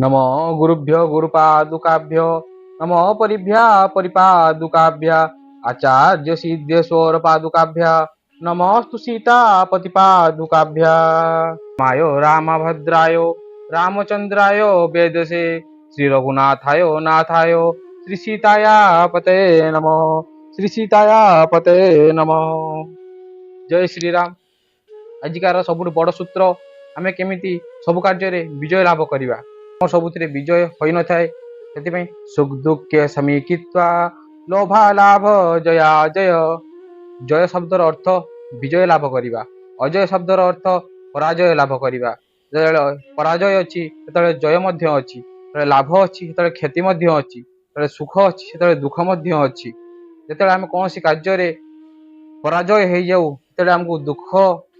नमो गुरुभ्यो गुरुपादुकाभ्यो नमो परिभ्या परिपादुकाभ्य आचार्य सिद्धेश्वर पादुकाभ्य नमोस्तु सीतापतिपादुकाभ्य मायो रामभद्राय रामचंद्राय वेदसे श्री रघुनाथाय नाथाय श्री सीताया पते नमो श्री सीताया पते नमो। जय श्री राम। आजिकार सबुठ बड़ सूत्र आमे केमिति सब कार्य विजय लाभ करिबा। सबुथिरे विजय होई न थाए सेति सुख दुखे समीकित्वा लोभा लाभ जया जय। जय शब्दर अर्थ विजय लाभ करिबा, अजय शब्दर अर्थ पराजय लाभ करिबा। जेतेबेले पराजय अछि सेतेबेले जय मध्य अछि, जेतेबेले लाभ अछि सेतेबेले क्षति मध्य अछि, जेतेबेले सुख अछि सेतेबेले दुख मध्य अछि। जेतेबेले आमे कोनोसी कार्य पराजय हो जाऊ सेतेबेले हमकु दुख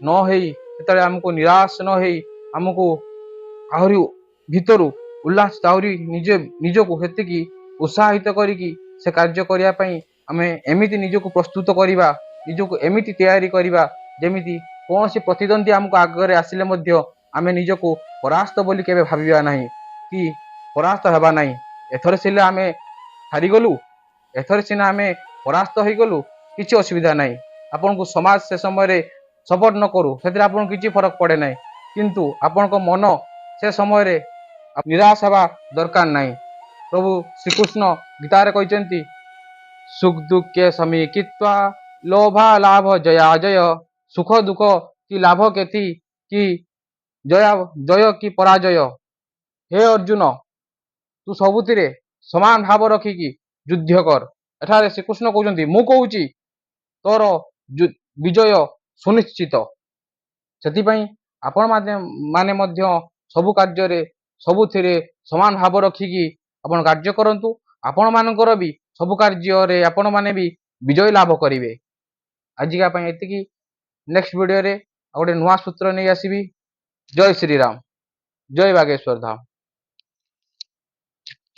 न होई, सेतेबेले हमकु निराश न होई, हमकु आहरी भितरु उल्लास आहरी निजको हेतिकी उत्साहित करिकी से कार्य करिया पई आमे एमिति निजको प्रस्तुत करिबा, निजको एमिति तैयारी करिबा जेमिति कोनोसी प्रतिद्वंदी हमकु आगरे आसिले मध्य आमे निजको परास्त बोली केबे भाबिबा नाही कि परास्त हेबा नाही। एथर सिले आमे हारिगलु, एथर सिना आमे परास्त होइगलु, किछि असुविधा नाही। आपनको समाज से समय सपोर्ट न करू से आपको किसी फरक पड़े ना, किंतु आपण मन से समय निराश हवा दरकार नहीं। प्रभु श्रीकृष्ण गीतार कहते सुख दुखे समीकित्वा लोभा लाभ जया जय। सुख दुख कि लाभ केति कि जय जय कि पराजय। हे अर्जुन तू सबुथिरे समान भाव रखिकी युद्ध कर। एठारे श्रीकृष्ण कहते मु कहूची तोर विजय सुनिश्चित। ସେଥିପାଇଁ ଆପଣ ମାନେ ମଧ୍ୟ ସବୁ କାର୍ଯ୍ୟରେ ସବୁଥିରେ ସମାନ ଭାବ ରଖିକି ଆପଣ କାର୍ଯ୍ୟ କରନ୍ତୁ। ଆପଣ ମାନଙ୍କର ବି ସବୁ କାର୍ଯ୍ୟରେ ଆପଣ ମାନେ ବି ବିଜୟ ଲାଭ କରିବେ। ଆଜିକା ପାଇଁ ଏତିକି। ନେକ୍ସଟ ଭିଡ଼ିଓରେ ଆଉ ଗୋଟେ ନୂଆ ସୂତ୍ର ନେଇ ଆସିବି। ଜୟ ଶ୍ରୀରାମ, ଜୟ ବାଗେଶ୍ୱର ଧାମ।